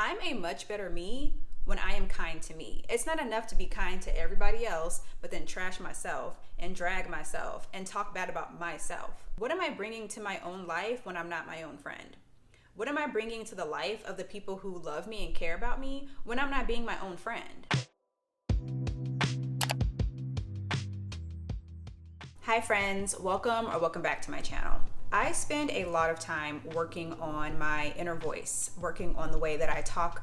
I'm a much better me when I am kind to me. It's not enough to be kind to everybody else, but then trash myself and drag myself and talk bad about myself. What am I bringing to my own life when I'm not my own friend? What am I bringing to the life of the people who love me and care about me when I'm not being my own friend? Hi friends, welcome back to my channel. I spend a lot of time working on my inner voice, working on the way that I talk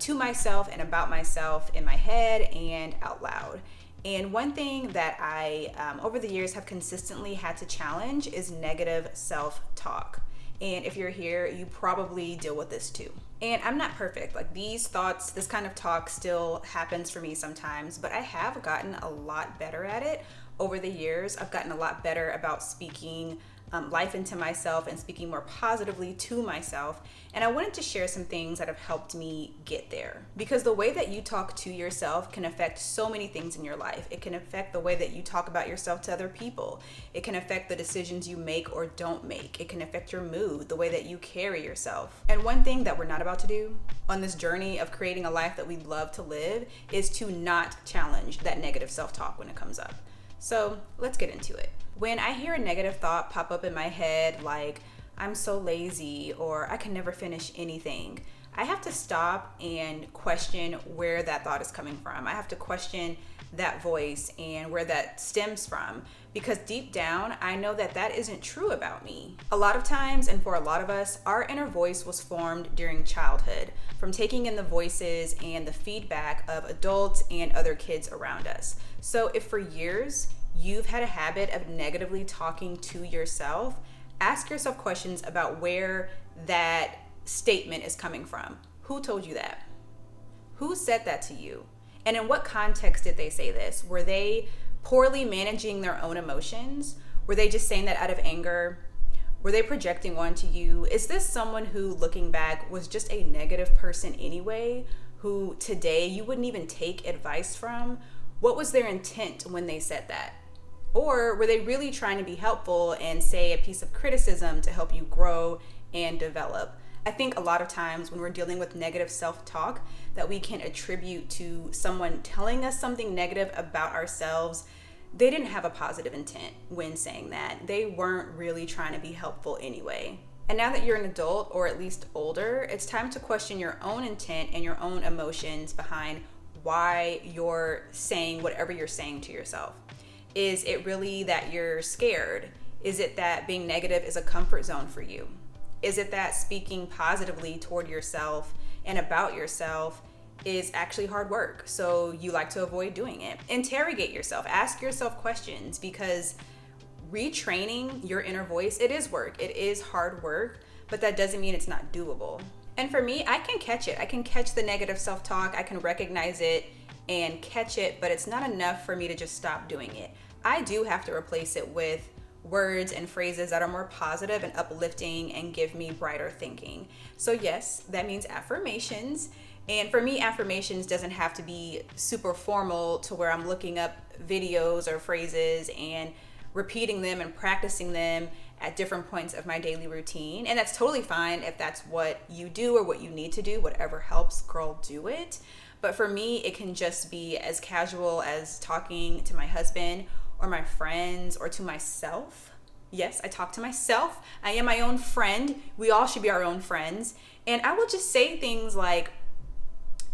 to myself and about myself in my head and out loud. And one thing that I, over the years, have consistently had to challenge is negative self-talk. And if you're here, you probably deal with this too. And I'm not perfect. Like these thoughts, this kind of talk still happens for me sometimes, but I have gotten a lot better at it over the years. I've gotten a lot better about speaking life into myself and speaking more positively to myself. And I wanted to share some things that have helped me get there. Because the way that you talk to yourself can affect so many things in your life. It can affect the way that you talk about yourself to other people. It can affect the decisions you make or don't make. It can affect your mood, the way that you carry yourself. And one thing that we're not about to do on this journey of creating a life that we love to live is to not challenge that negative self-talk when it comes up. So let's get into it. When I hear a negative thought pop up in my head, like I'm so lazy or I can never finish anything, I have to stop and question where that thought is coming from. I have to question that voice and where that stems from, because deep down, I know that that isn't true about me. A lot of times, and for a lot of us, our inner voice was formed during childhood, from taking in the voices and the feedback of adults and other kids around us. So if for years, you've had a habit of negatively talking to yourself, ask yourself questions about where that statement is coming from. Who told you that? Who said that to you? And in what context did they say this? Were they poorly managing their own emotions? Were they just saying that out of anger? Were they projecting onto you? Is this someone who, looking back, was just a negative person anyway, who today you wouldn't even take advice from? What was their intent when they said that? Or were they really trying to be helpful and say a piece of criticism to help you grow and develop? I think a lot of times when we're dealing with negative self-talk that we can attribute to someone telling us something negative about ourselves, they didn't have a positive intent when saying that. They weren't really trying to be helpful anyway. And now that you're an adult, or at least older, it's time to question your own intent and your own emotions behind why you're saying whatever you're saying to yourself. Is it really that you're scared? Is it that being negative is a comfort zone for you? Is it that speaking positively toward yourself and about yourself is actually hard work, so you like to avoid doing it? Interrogate yourself, ask yourself questions, because retraining your inner voice, it is work, it is hard work, but that doesn't mean it's not doable. And for me, I can catch it. I can catch the negative self-talk, I can recognize it and catch it, but it's not enough for me to just stop doing it. I do have to replace it with words and phrases that are more positive and uplifting and give me brighter thinking. So yes, that means affirmations. And for me, affirmations doesn't have to be super formal to where I'm looking up videos or phrases and repeating them and practicing them at different points of my daily routine. And that's totally fine if that's what you do or what you need to do, whatever helps, girl, do it. But for me, it can just be as casual as talking to my husband or my friends or to myself. Yes, I talk to myself. I am my own friend. We all should be our own friends. And I will just say things like,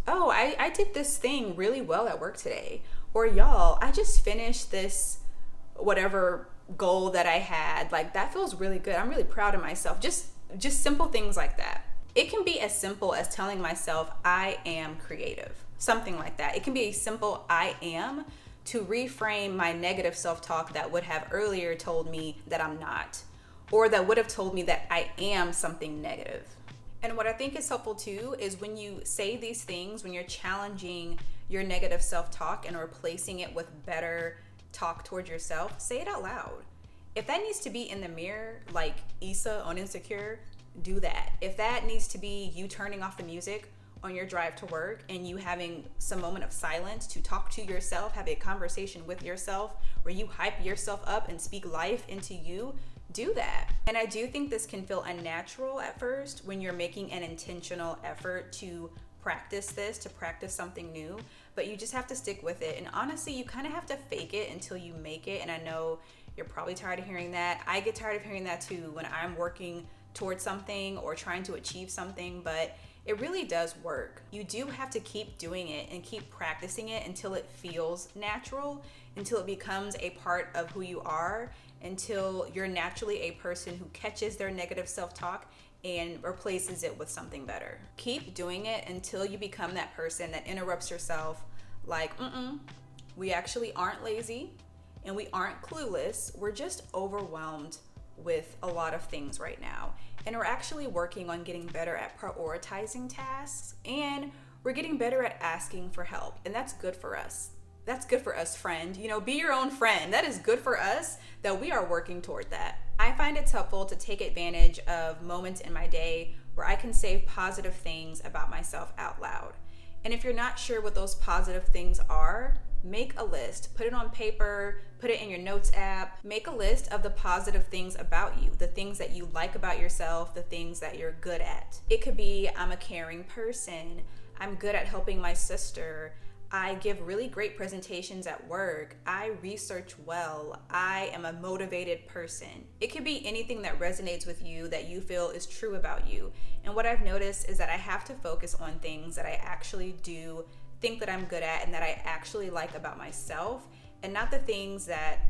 oh, I did this thing really well at work today. Or y'all, I just finished this whatever goal that I had. Like that feels really good. I'm really proud of myself. Just simple things like that. It can be as simple as telling myself I am creative. Something like that. It can be a simple I am to reframe my negative self-talk that would have earlier told me that I'm not, or that would have told me that I am something negative. And what I think is helpful too is when you say these things, when you're challenging your negative self-talk and replacing it with better talk towards yourself, say it out loud. If that needs to be in the mirror, like Issa on Insecure, do that. If that needs to be you turning off the music on your drive to work and you having some moment of silence to talk to yourself, have a conversation with yourself where you hype yourself up and speak life into you, do that. And I do think this can feel unnatural at first when you're making an intentional effort to practice something new, but you just have to stick with it. And honestly, you kind of have to fake it until you make it. And I know you're probably tired of hearing that. I get tired of hearing that too when I'm working towards something or trying to achieve something, but it really does work. You do have to keep doing it and keep practicing it until it feels natural, until it becomes a part of who you are, until you're naturally a person who catches their negative self-talk and replaces it with something better. Keep doing it until you become that person that interrupts yourself like, we actually aren't lazy and we aren't clueless. We're just overwhelmed with a lot of things right now. And we're actually working on getting better at prioritizing tasks, and we're getting better at asking for help. And that's good for us. That's good for us, friend. Be your own friend. That is good for us that we are working toward that. I find it's helpful to take advantage of moments in my day where I can say positive things about myself out loud. And if you're not sure what those positive things are, make a list, put it on paper, put it in your notes app, make a list of the positive things about you, the things that you like about yourself, the things that you're good at. It could be, I'm a caring person, I'm good at helping my sister, I give really great presentations at work, I research well, I am a motivated person. It could be anything that resonates with you that you feel is true about you. And what I've noticed is that I have to focus on things that I actually do think that I'm good at and that I actually like about myself, and not the things that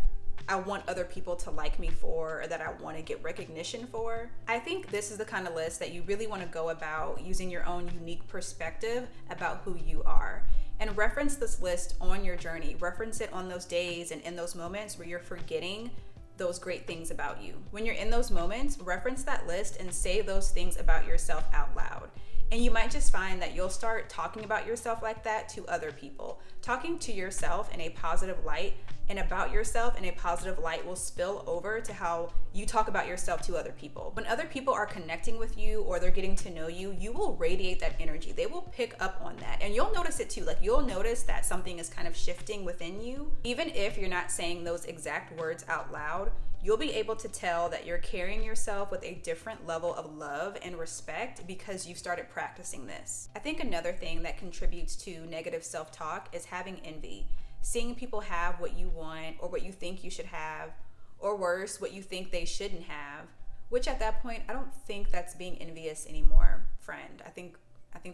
I want other people to like me for or that I want to get recognition for. I think this is the kind of list that you really want to go about using your own unique perspective about who you are. And reference this list on your journey. Reference it on those days and in those moments where you're forgetting those great things about you. When you're in those moments, reference that list and say those things about yourself out loud. And you might just find that you'll start talking about yourself like that to other people. Talking to yourself in a positive light and about yourself in a positive light will spill over to how you talk about yourself to other people. When other people are connecting with you or they're getting to know you, you will radiate that energy. They will pick up on that. And you'll notice it too. Like, you'll notice that something is kind of shifting within you. Even if you're not saying those exact words out loud, you'll be able to tell that you're carrying yourself with a different level of love and respect because you've started practicing this. I think another thing that contributes to negative self-talk is having envy. Seeing people have what you want or what you think you should have, or worse, what you think they shouldn't have, which at that point, I don't think that's being envious anymore, friend. I think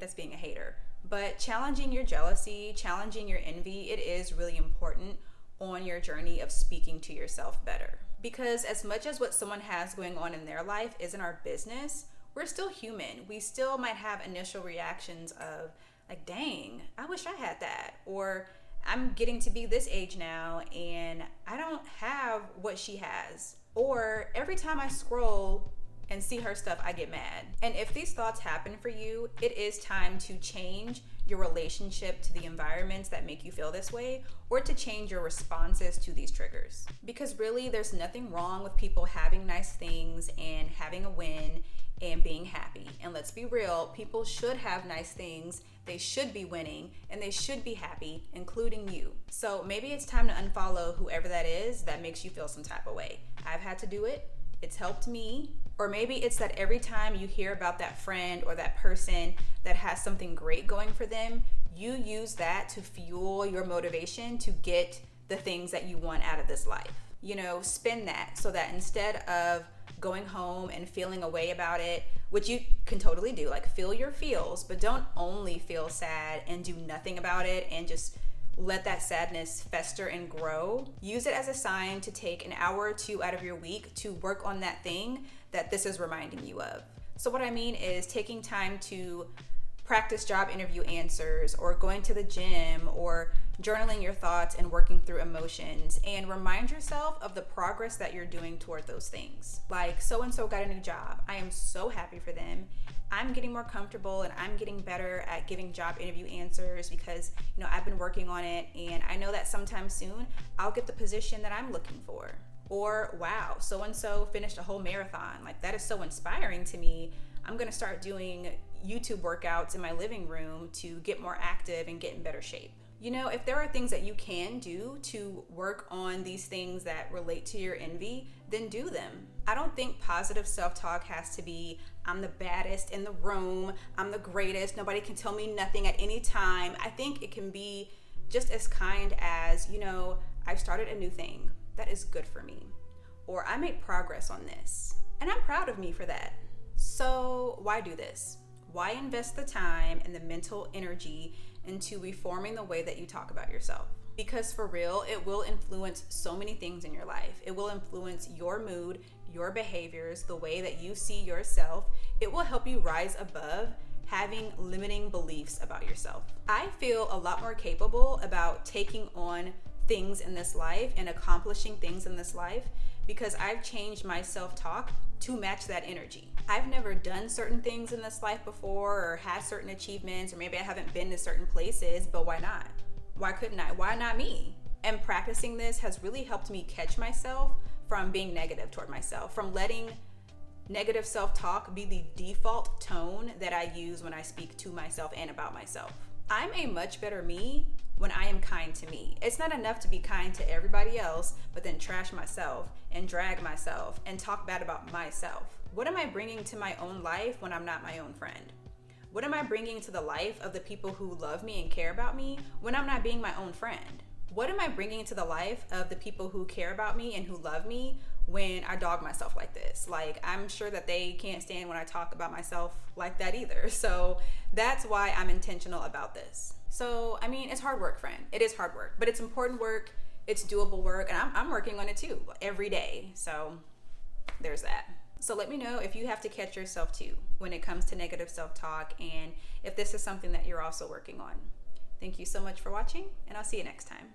that's being a hater. But challenging your jealousy, challenging your envy, it is really important on your journey of speaking to yourself better. Because as much as what someone has going on in their life isn't our business, we're still human. We still might have initial reactions of like, dang, I wish I had that. Or I'm getting to be this age now and I don't have what she has. Or every time I scroll and see her stuff, I get mad. And if these thoughts happen for you, it is time to change your relationship to the environments that make you feel this way, or to change your responses to these triggers. Because really, there's nothing wrong with people having nice things and having a win and being happy. And let's be real, people should have nice things, they should be winning, and they should be happy, including you. So maybe it's time to unfollow whoever that is that makes you feel some type of way. I've had to do it. It's helped me. Or maybe it's that every time you hear about that friend or that person that has something great going for them, you use that to fuel your motivation to get the things that you want out of this life. Spin that so that instead of going home and feeling a way about it, which you can totally do, like feel your feels, but don't only feel sad and do nothing about it and just let that sadness fester and grow. Use it as a sign to take an hour or two out of your week to work on that thing that this is reminding you of. So what I mean is taking time to practice job interview answers, or going to the gym, or journaling your thoughts and working through emotions, and remind yourself of the progress that you're doing toward those things. Like, so-and-so got a new job. I am so happy for them. I'm getting more comfortable and I'm getting better at giving job interview answers because, I've been working on it, and I know that sometime soon I'll get the position that I'm looking for. Or, wow, so-and-so finished a whole marathon. Like, that is so inspiring to me. I'm gonna start doing YouTube workouts in my living room to get more active and get in better shape. You know, if there are things that you can do to work on these things that relate to your envy, then do them. I don't think positive self-talk has to be, I'm the baddest in the room, I'm the greatest, nobody can tell me nothing at any time. I think it can be just as kind as, you know, I've started a new thing that is good for me, or I made progress on this and I'm proud of me for that. So why do this? Why invest the time and the mental energy into reforming the way that you talk about yourself? Because for real, it will influence so many things in your life. It will influence your mood, your behaviors, the way that you see yourself. It will help you rise above having limiting beliefs about yourself. I feel a lot more capable about taking on things in this life and accomplishing things in this life because I've changed my self-talk to match that energy. I've never done certain things in this life before or had certain achievements, or maybe I haven't been to certain places, but why not? Why couldn't I? Why not me? And practicing this has really helped me catch myself from being negative toward myself, from letting negative self-talk be the default tone that I use when I speak to myself and about myself. I'm a much better me when I am kind to me. It's not enough to be kind to everybody else, but then trash myself and drag myself and talk bad about myself. What am I bringing to my own life when I'm not my own friend? What am I bringing to the life of the people who love me and care about me when I'm not being my own friend? What am I bringing to the life of the people who care about me and who love me when I dog myself like this? Like, I'm sure that they can't stand when I talk about myself like that either. So that's why I'm intentional about this. So, I mean, it's hard work, friend. It is hard work, but it's important work. It's doable work, and I'm working on it too every day. So there's that. So let me know if you have to catch yourself too when it comes to negative self-talk, and if this is something that you're also working on. Thank you so much for watching, and I'll see you next time.